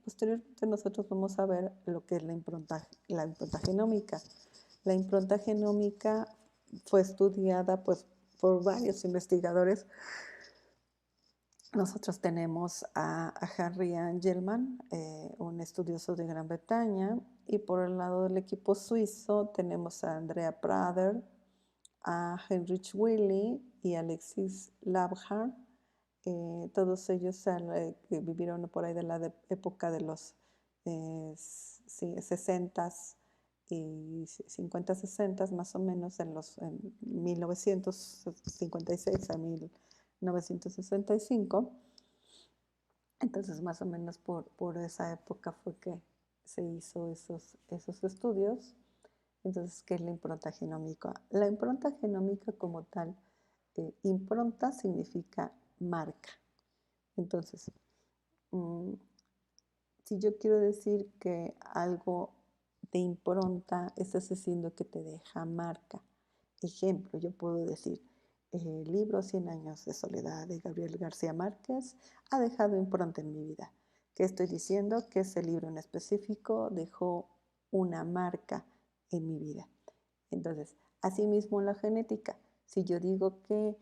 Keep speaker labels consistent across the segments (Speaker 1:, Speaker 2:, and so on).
Speaker 1: Posteriormente nosotros vamos a ver lo que es la impronta genómica. La impronta genómica fue estudiada pues, por varios investigadores. Nosotros tenemos a Henry Angelman, un estudioso de Gran Bretaña, y por el lado del equipo suizo tenemos a Andrea Prader, a Heinrich Willy y Alexis Labhart. Todos ellos que vivieron por ahí de la época de los 60 y 50, 60 más o menos, en 1956 a 1965. Entonces, más o menos por esa época fue que se hizo esos estudios. Entonces, ¿qué es la impronta genómica? La impronta genómica como tal, impronta significa marca. Entonces, mm, si yo quiero decir que algo te impronta, estás diciendo que te deja marca. Ejemplo, yo puedo decir, el libro Cien años de soledad de Gabriel García Márquez ha dejado impronta en mi vida. ¿Qué estoy diciendo? Que ese libro en específico dejó una marca en mi vida. Entonces, asimismo en la genética, si yo digo que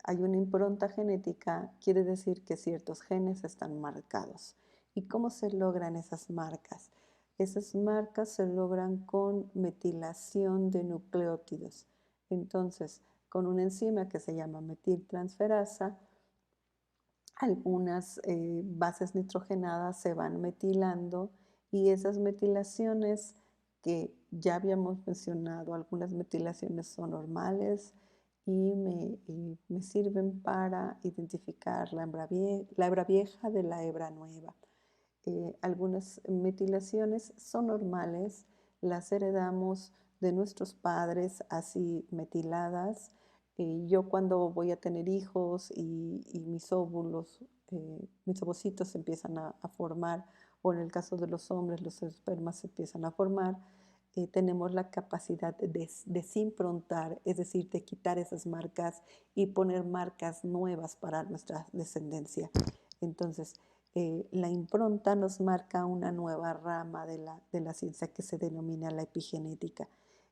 Speaker 1: hay una impronta genética, quiere decir que ciertos genes están marcados. ¿Y cómo se logran esas marcas? Esas marcas se logran con metilación de nucleótidos. Entonces, con una enzima que se llama metiltransferasa, algunas bases nitrogenadas se van metilando y esas metilaciones que ya habíamos mencionado, algunas metilaciones son normales y me sirven para identificar la hebra vieja de la hebra nueva. Algunas metilaciones son normales, las heredamos de nuestros padres así metiladas. Yo cuando voy a tener hijos y mis óvulos, mis ovocitos se empiezan a formar, o en el caso de los hombres, los espermas se empiezan a formar, tenemos la capacidad de desimprontar, es decir, de quitar esas marcas y poner marcas nuevas para nuestra descendencia. Entonces, la impronta nos marca una nueva rama de la ciencia que se denomina la epigenética.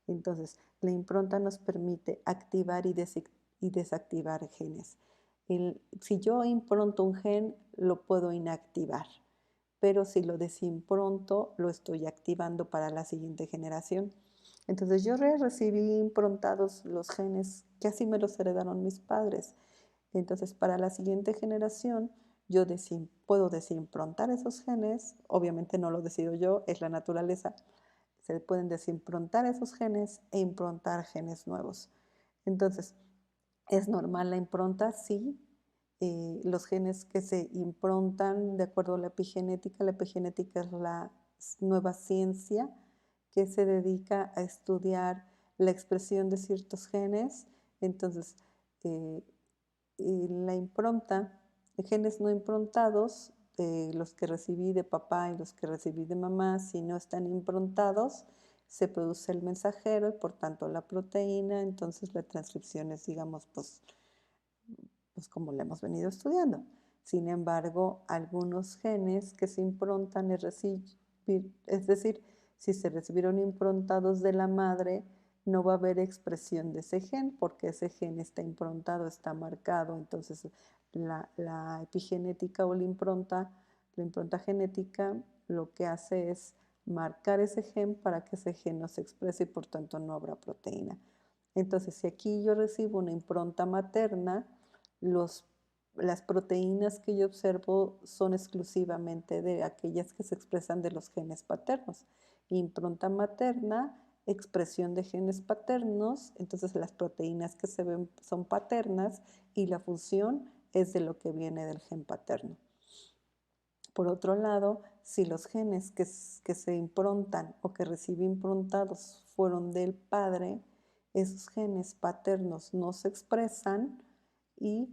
Speaker 1: Entonces, la impronta nos permite activar y desactivar genes. Si yo impronto un gen, lo puedo inactivar, pero si lo desimpronto, lo estoy activando para la siguiente generación. Entonces, yo recibí improntados los genes que así me los heredaron mis padres. Entonces, para la siguiente generación, yo puedo desimprontar esos genes, obviamente no lo decido yo, es la naturaleza, se pueden desimprontar esos genes e improntar genes nuevos. Entonces, ¿es normal la impronta? Sí. Los genes que se improntan de acuerdo a la epigenética es la nueva ciencia que se dedica a estudiar la expresión de ciertos genes. Entonces, eh, la impronta, genes no improntados, los que recibí de papá y los que recibí de mamá, si no están improntados, se produce el mensajero y por tanto la proteína, entonces la transcripción es, digamos, pues como la hemos venido estudiando. Sin embargo, algunos genes que se improntan es decir, si se recibieron improntados de la madre, no va a haber expresión de ese gen porque ese gen está improntado, está marcado. Entonces, la epigenética o la impronta genética, lo que hace es marcar ese gen para que ese gen no se exprese y por tanto no habrá proteína. Entonces, si aquí yo recibo una impronta materna, los, las proteínas que yo observo son exclusivamente de aquellas que se expresan de los genes paternos. Impronta materna, expresión de genes paternos, entonces las proteínas que se ven son paternas y la función es de lo que viene del gen paterno. Por otro lado, si los genes que se improntan o que recibí improntados fueron del padre, esos genes paternos no se expresan y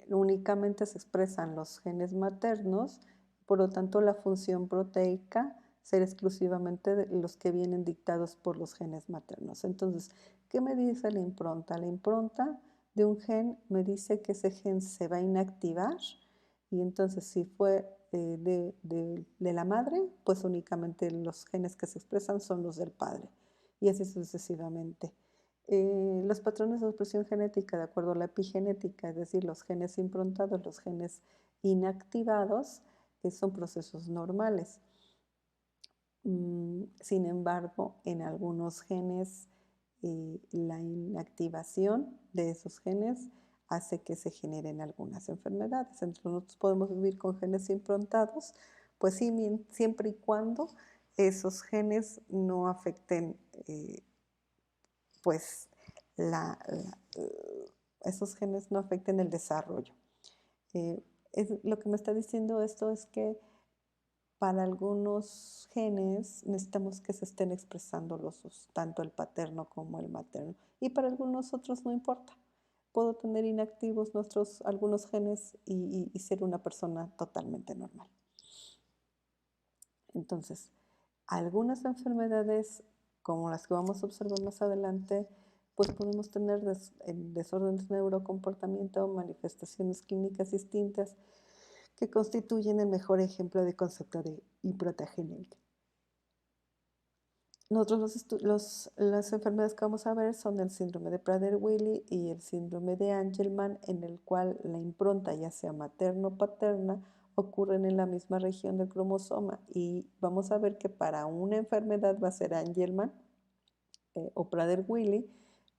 Speaker 1: únicamente se expresan los genes maternos, por lo tanto la función proteica será exclusivamente de los que vienen dictados por los genes maternos. Entonces, ¿qué me dice la impronta? La impronta de un gen me dice que ese gen se va a inactivar Y entonces, si fue de la madre, pues únicamente los genes que se expresan son los del padre, y así sucesivamente. Los patrones de expresión genética, de acuerdo a la epigenética, es decir, los genes improntados, los genes inactivados, son procesos normales. Sin embargo, en algunos genes, la inactivación de esos genes hace que se generen algunas enfermedades. Entonces, nosotros podemos vivir con genes improntados, pues sí, siempre y cuando esos genes no afecten, pues, esos genes no afecten el desarrollo. Lo que me está diciendo esto es que para algunos genes necesitamos que se estén expresando los dos, tanto el paterno como el materno. Y para algunos otros no importa. Puedo tener inactivos algunos genes y ser una persona totalmente normal. Entonces, algunas enfermedades, como las que vamos a observar más adelante, pues podemos tener desórdenes de neurocomportamiento, manifestaciones clínicas distintas que constituyen el mejor ejemplo de concepto de impronta genética. Las enfermedades que vamos a ver son el síndrome de Prader-Willi y el síndrome de Angelman, en el cual la impronta, ya sea materno o paterna, ocurren en la misma región del cromosoma. Y vamos a ver que para una enfermedad va a ser Angelman o Prader-Willi,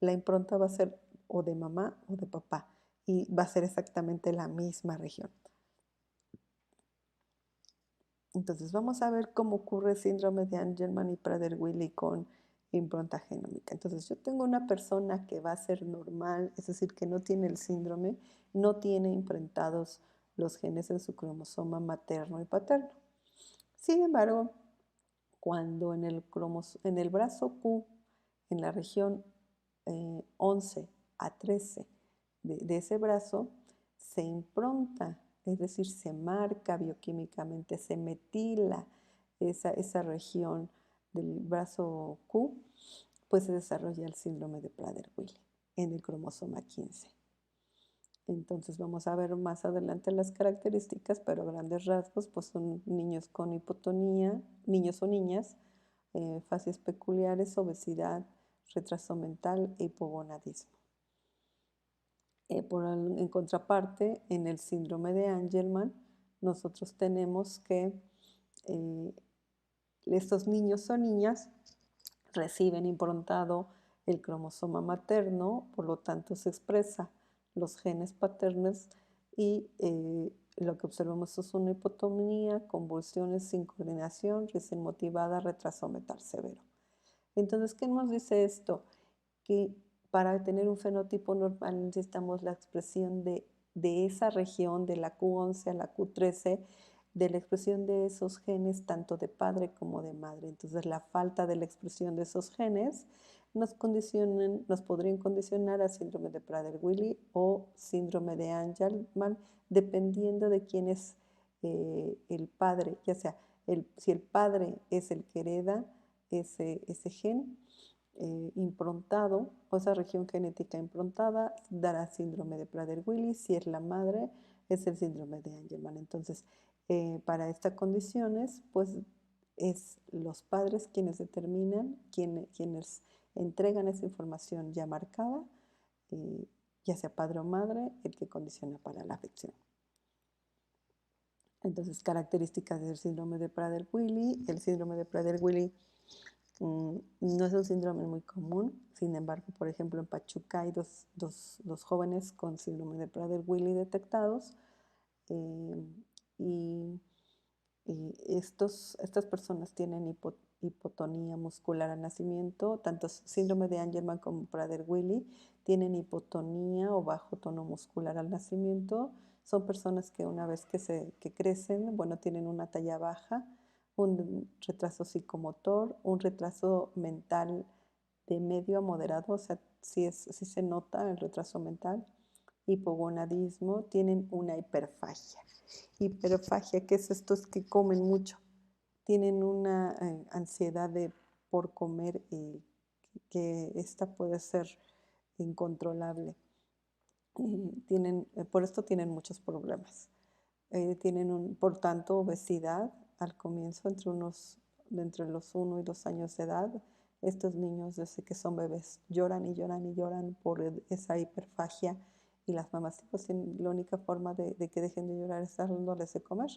Speaker 1: la impronta va a ser o de mamá o de papá y va a ser exactamente la misma región. Entonces vamos a ver cómo ocurre el síndrome de Angelman y Prader-Willi con impronta genómica. Entonces yo tengo una persona que va a ser normal, es decir, que no tiene el síndrome, no tiene implantados los genes en su cromosoma materno y paterno. Sin embargo, cuando en el brazo Q, en la región 11 a 13 de ese brazo, se impronta, es decir, se marca bioquímicamente, se metila esa región del brazo Q, pues se desarrolla el síndrome de Prader-Willi en el cromosoma 15. Entonces vamos a ver más adelante las características, pero a grandes rasgos pues son niños con hipotonía, niños o niñas, fasias peculiares, obesidad, retraso mental e hipogonadismo. En contraparte, en el síndrome de Angelman, nosotros tenemos que estos niños o niñas reciben improntado el cromosoma materno, por lo tanto se expresa los genes paternos y lo que observamos es una hipotonía, convulsiones sin coordinación, risa inmotivada, retraso mental severo. Entonces, ¿qué nos dice esto? Que para tener un fenotipo normal necesitamos la expresión de esa región, de la Q11 a la Q13, de la expresión de esos genes tanto de padre como de madre. Entonces la falta de la expresión de esos genes nos podrían condicionar a síndrome de Prader-Willi o síndrome de Angelman, dependiendo de quién es el padre, ya sea si el padre es el que hereda ese gen improntado, o esa región genética improntada, dará síndrome de Prader-Willi. Si es la madre, es el síndrome de Angelman. Entonces, para estas condiciones, pues es los padres quienes determinan, quienes entregan esa información ya marcada, ya sea padre o madre, el que condiciona para la afección. Entonces, características del síndrome de Prader-Willi. El síndrome de Prader-Willi no es un síndrome muy común. Sin embargo, por ejemplo, en Pachuca hay dos jóvenes con síndrome de Prader-Willi detectados y estas personas tienen hipotonía muscular al nacimiento. Tanto síndrome de Angelman como Prader-Willi tienen hipotonía o bajo tono muscular al nacimiento. Son personas que una vez que crecen, bueno, tienen una talla baja, un retraso psicomotor, un retraso mental de medio a moderado, o sea, sí se nota el retraso mental, hipogonadismo, tienen una hiperfagia. Hiperfagia, ¿qué es esto? Es que comen mucho, tienen una ansiedad por comer y que esta puede ser incontrolable. Por esto tienen muchos problemas. Tienen, por tanto, obesidad al comienzo, entre los 1 y 2 años de edad. Estos niños, desde que son bebés, lloran y lloran y lloran por esa hiperfagia, y las mamás pues, la única forma de que dejen de llorar es dándoles de comer.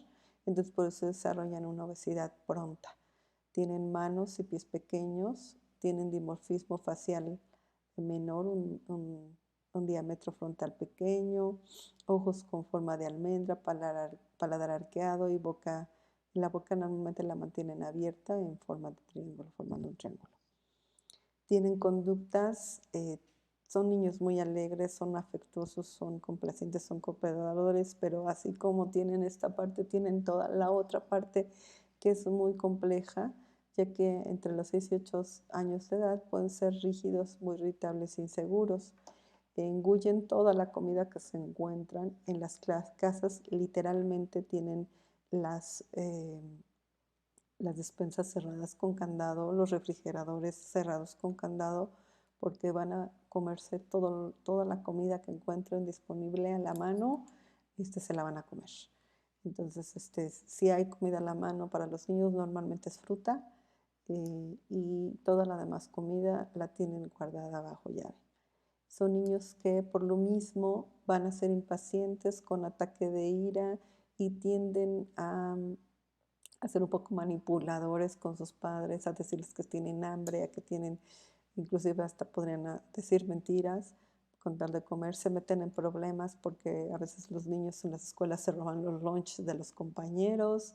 Speaker 1: Entonces, por eso desarrollan una obesidad pronta. Tienen manos y pies pequeños, tienen dimorfismo facial menor, un diámetro frontal pequeño, ojos con forma de almendra, paladar arqueado y la boca normalmente la mantienen abierta en forma de triángulo, formando un triángulo. Tienen conductas, son niños muy alegres, son afectuosos, son complacientes, son cooperadores, pero así como tienen esta parte, tienen toda la otra parte que es muy compleja, ya que entre los 6 y 8 años de edad pueden ser rígidos, muy irritables, inseguros. Engullen toda la comida que se encuentran en las casas, literalmente tienen las, eh, las despensas cerradas con candado, los refrigeradores cerrados con candado, porque van a comerse toda la comida que encuentren disponible a la mano, se la van a comer. Entonces, si hay comida a la mano para los niños, normalmente es fruta, y toda la demás comida la tienen guardada bajo llave. Son niños que por lo mismo van a ser impacientes, con ataque de ira, y tienden a ser un poco manipuladores con sus padres, a decirles que tienen hambre, a que tienen, inclusive hasta podrían decir mentiras con tal de comer. Se meten en problemas porque a veces los niños en las escuelas se roban los lunches de los compañeros,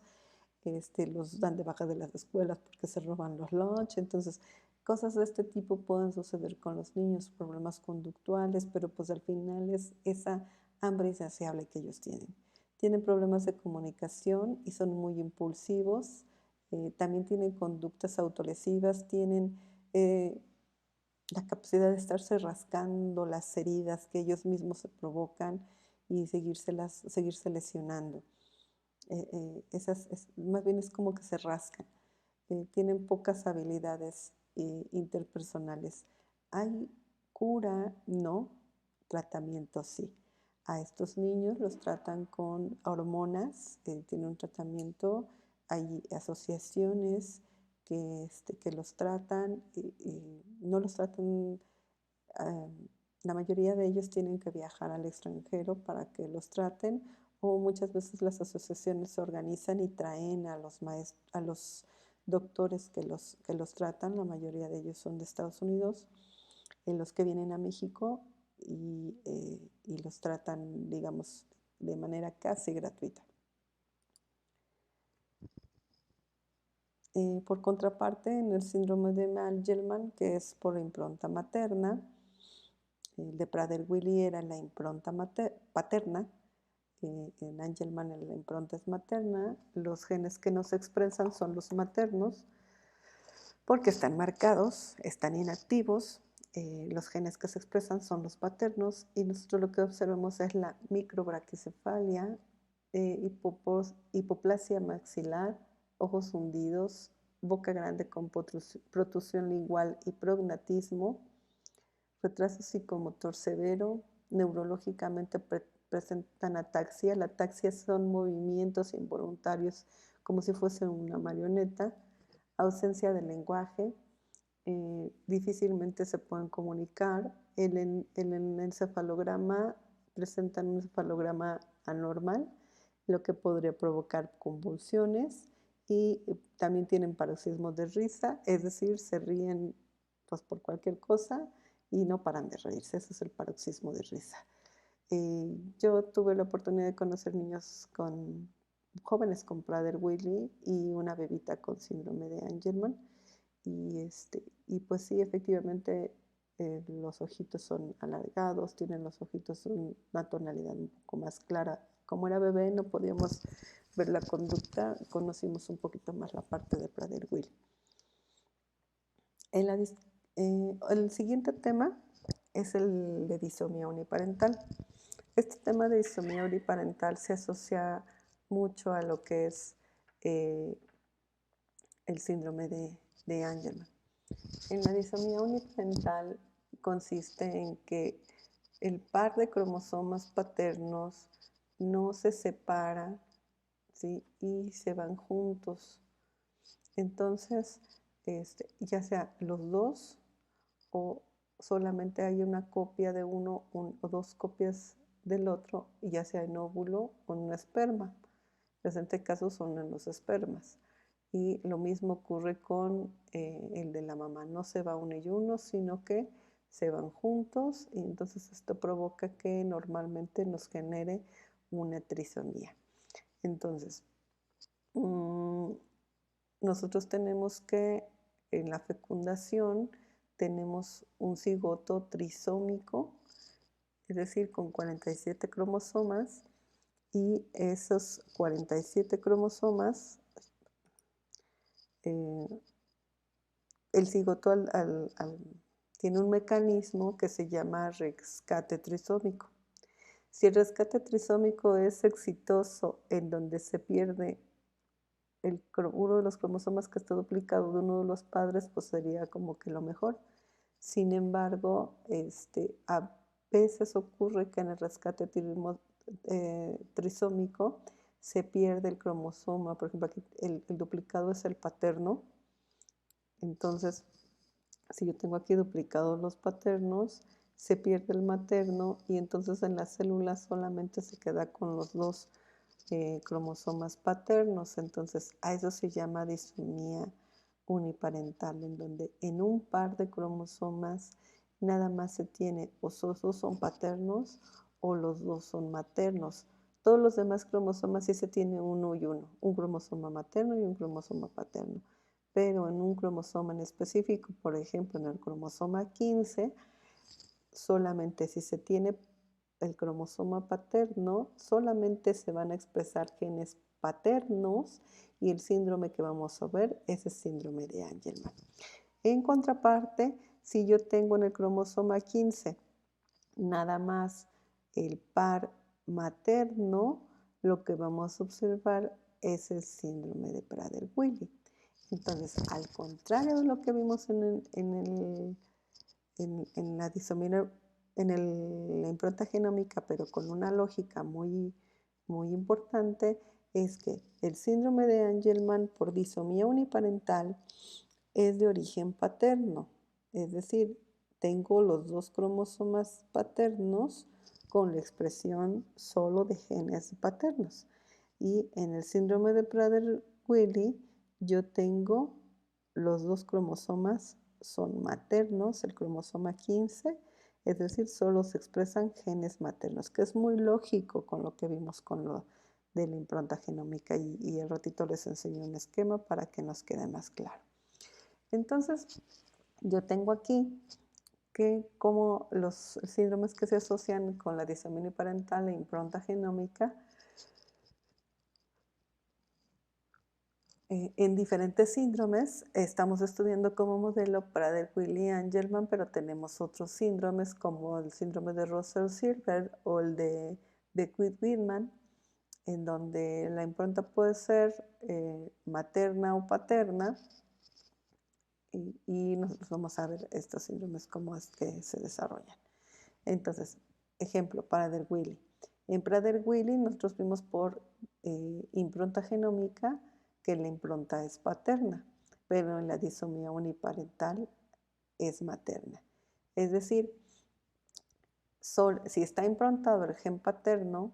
Speaker 1: los dan de baja de las escuelas porque se roban los lunch. Entonces, cosas de este tipo pueden suceder con los niños, problemas conductuales, pero pues al final es esa hambre insaciable que ellos tienen. Tienen problemas de comunicación y son muy impulsivos. También tienen conductas autolesivas, tienen la capacidad de estarse rascando las heridas que ellos mismos se provocan y seguirse lesionando. Más bien es como que se rascan. Tienen pocas habilidades interpersonales. ¿Hay cura? No. Tratamiento sí. A estos niños los tratan con hormonas, tienen un tratamiento, hay asociaciones que los tratan, y no los tratan, eh, la mayoría de ellos tienen que viajar al extranjero para que los traten, o muchas veces las asociaciones se organizan y traen a los doctores que los tratan. La mayoría de ellos son de Estados Unidos, en los que vienen a México y los tratan, digamos, de manera casi gratuita. Por contraparte, en el síndrome de Angelman, que es por impronta materna, el de Prader-Willi era la impronta paterna, en Angelman la impronta es materna, los genes que no se expresan son los maternos, porque están marcados, están inactivos. Los genes que se expresan son los paternos, y nosotros lo que observamos es la microbraquicefalia, hipoplasia maxilar, ojos hundidos, boca grande con protusión lingual y prognatismo, retraso psicomotor severo, neurológicamente presentan ataxia. La ataxia son movimientos involuntarios como si fuese una marioneta, ausencia de lenguaje, difícilmente se pueden comunicar. El encefalograma presentan un encefalograma anormal, lo que podría provocar convulsiones, y también tienen paroxismos de risa, es decir, se ríen pues, por cualquier cosa y no paran de reírse. Ese es el paroxismo de risa. Yo tuve la oportunidad de conocer niños jóvenes con Prader-Willi y una bebita con síndrome de Angelman. Y pues sí, efectivamente, los ojitos son alargados, tienen los ojitos una tonalidad un poco más clara. Como era bebé, no podíamos ver la conducta, conocimos un poquito más la parte de Prader-Willi. El siguiente tema es el de disomía uniparental. Este tema de disomía uniparental se asocia mucho a lo que es el síndrome de Angelman. En la disomía uniparental consiste en que el par de cromosomas paternos no se separa ¿sí? Y se van juntos. Entonces, ya sea los dos o solamente hay una copia de uno o dos copias del otro, ya sea en óvulo o en un esperma. Pues en este caso son en los espermas. Y lo mismo ocurre con el de la mamá. No se va uno y uno, sino que se van juntos y entonces esto provoca que normalmente nos genere una trisomía. Entonces, nosotros tenemos que en la fecundación tenemos un cigoto trisómico, es decir, con 47 cromosomas, y esos 47 cromosomas, eh, el cigoto tiene un mecanismo que se llama rescate trisómico. Si el rescate trisómico es exitoso en donde se pierde uno de los cromosomas que está duplicado de uno de los padres, pues sería como que lo mejor. Sin embargo, a veces ocurre que en el rescate trisómico se pierde el cromosoma. Por ejemplo, aquí el duplicado es el paterno. Entonces, si yo tengo aquí duplicados los paternos, se pierde el materno y entonces en las células solamente se queda con los dos cromosomas paternos. Entonces, a eso se llama disonía uniparental, en donde en un par de cromosomas nada más se tiene o los dos son paternos o los dos son maternos. Todos los demás cromosomas sí se tiene uno y uno, un cromosoma materno y un cromosoma paterno. Pero en un cromosoma en específico, por ejemplo, en el cromosoma 15, solamente si se tiene el cromosoma paterno, solamente se van a expresar genes paternos y el síndrome que vamos a ver es el síndrome de Angelman. En contraparte, si yo tengo en el cromosoma 15 nada más el par materno, lo que vamos a observar es el síndrome de Prader-Willi. Entonces, al contrario de lo que vimos en la disomía, la impronta genómica, pero con una lógica muy, muy importante, es que el síndrome de Angelman por disomía uniparental es de origen paterno, es decir, tengo los dos cromosomas paternos con la expresión solo de genes paternos. Y en el síndrome de Prader-Willi yo tengo los dos cromosomas son maternos, el cromosoma 15, es decir, solo se expresan genes maternos, que es muy lógico con lo que vimos con lo de la impronta genómica y al ratito les enseño un esquema para que nos quede más claro. Entonces, yo tengo aquí que como los síndromes que se asocian con la disomía uniparental e impronta genómica, en diferentes síndromes estamos estudiando como modelo Prader-Willi y Angelman, pero tenemos otros síndromes como el síndrome de Russell-Silver o el de Beckwith-Wiedemann, en donde la impronta puede ser materna o paterna, y nosotros vamos a ver estos síndromes cómo es que se desarrollan. Entonces, ejemplo, Prader-Willi. En Prader-Willi nosotros vimos por impronta genómica que la impronta es paterna, pero en la disomía uniparental es materna. Es decir, si está improntado el gen paterno,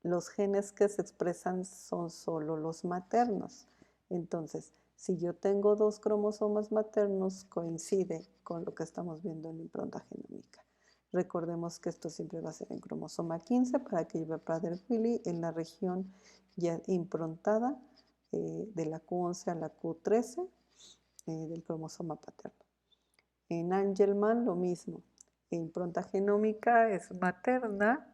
Speaker 1: los genes que se expresan son solo los maternos. Entonces, si yo tengo dos cromosomas maternos, coincide con lo que estamos viendo en la impronta genómica. Recordemos que esto siempre va a ser en cromosoma 15 para que lleve Prader-Willi en la región ya improntada de la Q11 a la Q13 del cromosoma paterno. En Angelman lo mismo, impronta genómica es materna,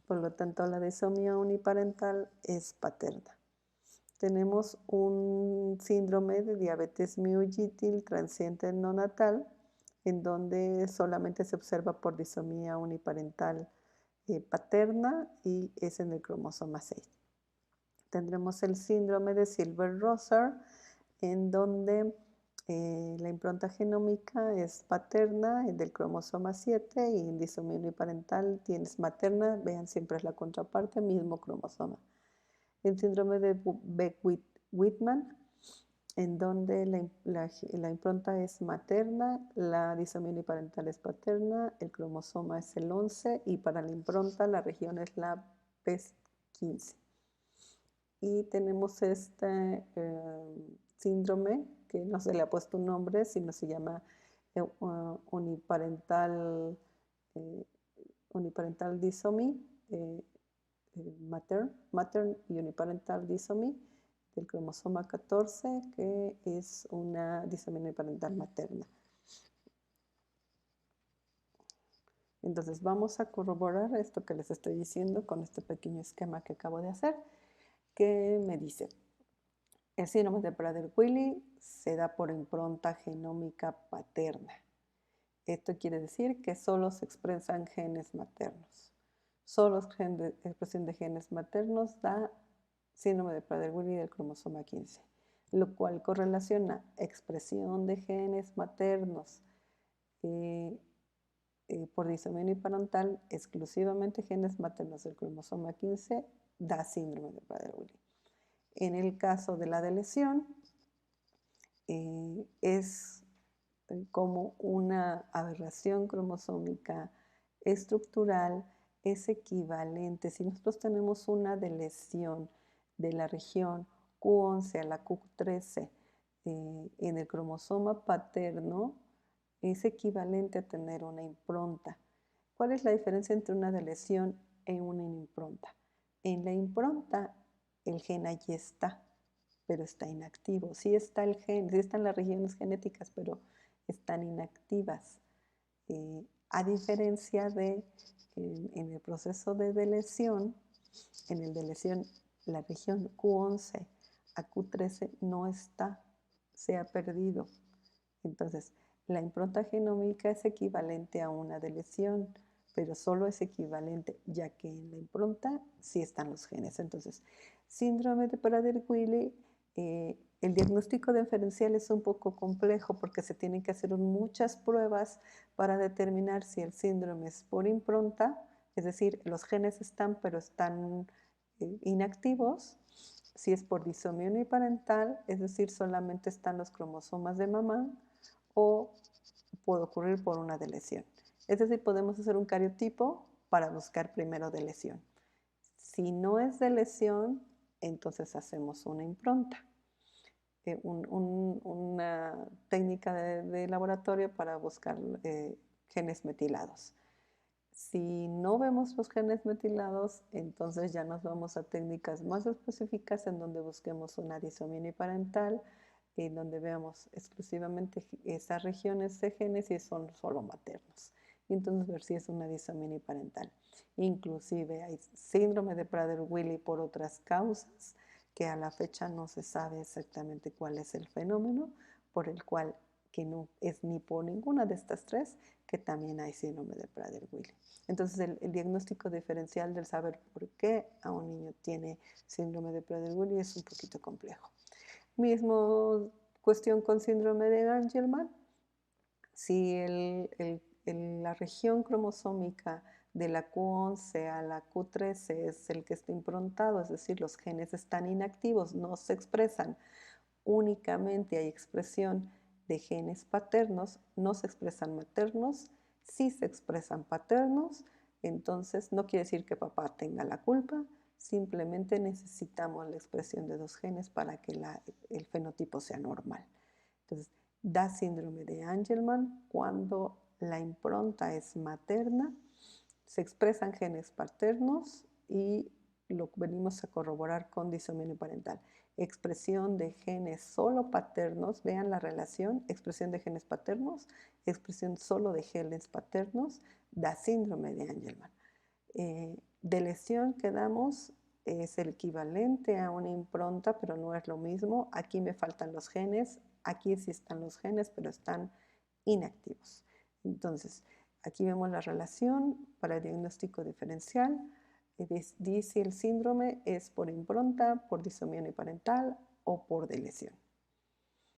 Speaker 1: por lo tanto la disomía uniparental es paterna. Tenemos un síndrome de diabetes miogítil transiente no natal, en donde solamente se observa por disomía uniparental paterna y es en el cromosoma 6. Tendremos el síndrome de Silver-Rosser, en donde la impronta genómica es paterna, del cromosoma 7, y en disomía uniparental tienes materna, vean siempre es la contraparte, mismo cromosoma. el síndrome de Beck-Whitman, en donde la impronta es materna, la disomía uniparental es paterna, el cromosoma es el 11 y para la impronta la región es la PES15. Y tenemos este síndrome que no se le ha puesto un nombre, sino se llama uniparental, eh, uniparental disomy, matern y uniparental disomy del cromosoma 14, que es una disomía uniparental materna. Entonces vamos a corroborar esto que les estoy diciendo con este pequeño esquema que acabo de hacer, que me dice: el síndrome de Prader-Willi se da por impronta genómica paterna. Esto quiere decir que solo se expresan genes maternos. Solo expresión de genes maternos da síndrome de Prader-Willi del cromosoma 15, lo cual correlaciona expresión de genes maternos por disomía uniparental, exclusivamente genes maternos del cromosoma 15, da síndrome de Prader-Willi. En el caso de la deleción, es como una aberración cromosómica estructural, es equivalente. Si nosotros tenemos una deleción de la región Q11 a la Q13 en el cromosoma paterno, es equivalente a tener una impronta. ¿Cuál es la diferencia entre una deleción y una impronta? En la impronta, el gen allí está, pero está inactivo. Sí está el gen, sí están las regiones genéticas, pero están inactivas. A diferencia de en el proceso de deleción, en el de lesión, la región Q11 a Q13 no está, se ha perdido. Entonces, la impronta genómica es equivalente a una deleción, pero solo es equivalente, ya que en la impronta sí están los genes. Entonces, síndrome de Prader-Willi, el diagnóstico diferencial es un poco complejo porque se tienen que hacer muchas pruebas para determinar si el síndrome es por impronta, es decir, los genes están pero están inactivos, si es por disomía uniparental, es decir, solamente están los cromosomas de mamá, o puede ocurrir por una deleción. Es decir, podemos hacer un cariotipo para buscar primero deleción. Si no es deleción, entonces hacemos una impronta, una técnica de laboratorio para buscar genes metilados. Si no vemos los genes metilados, entonces ya nos vamos a técnicas más específicas en donde busquemos una disomía uniparental, en donde veamos exclusivamente esas regiones de genes y son solo maternos. Y entonces ver si es una disomía uniparental. Inclusive hay síndrome de Prader-Willi por otras causas que a la fecha no se sabe exactamente cuál es el fenómeno por el cual que no es ni por ninguna de estas tres que también hay síndrome de Prader-Willi. Entonces el diagnóstico diferencial del saber por qué a un niño tiene síndrome de Prader-Willi es un poquito complejo. Mismo cuestión con síndrome de Angelman. Si la región cromosómica de la Q11 a la Q13 es el que está improntado, es decir, los genes están inactivos, no se expresan, únicamente hay expresión de genes paternos, no se expresan maternos, sí se expresan paternos, entonces no quiere decir que papá tenga la culpa, simplemente necesitamos la expresión de dos genes para que el fenotipo sea normal. Entonces, da síndrome de Angelman cuando la impronta es materna, se expresan genes paternos y lo venimos a corroborar con disomía uniparental. Expresión de genes solo paternos, vean la relación, expresión de genes paternos, expresión solo de genes paternos, da síndrome de Angelman. De lesión que damos es el equivalente a una impronta, pero no es lo mismo. Aquí me faltan los genes, aquí sí están los genes, pero están inactivos. Entonces, aquí vemos la relación para el diagnóstico diferencial. Dice el síndrome es por impronta, por disomía uniparental o por deleción.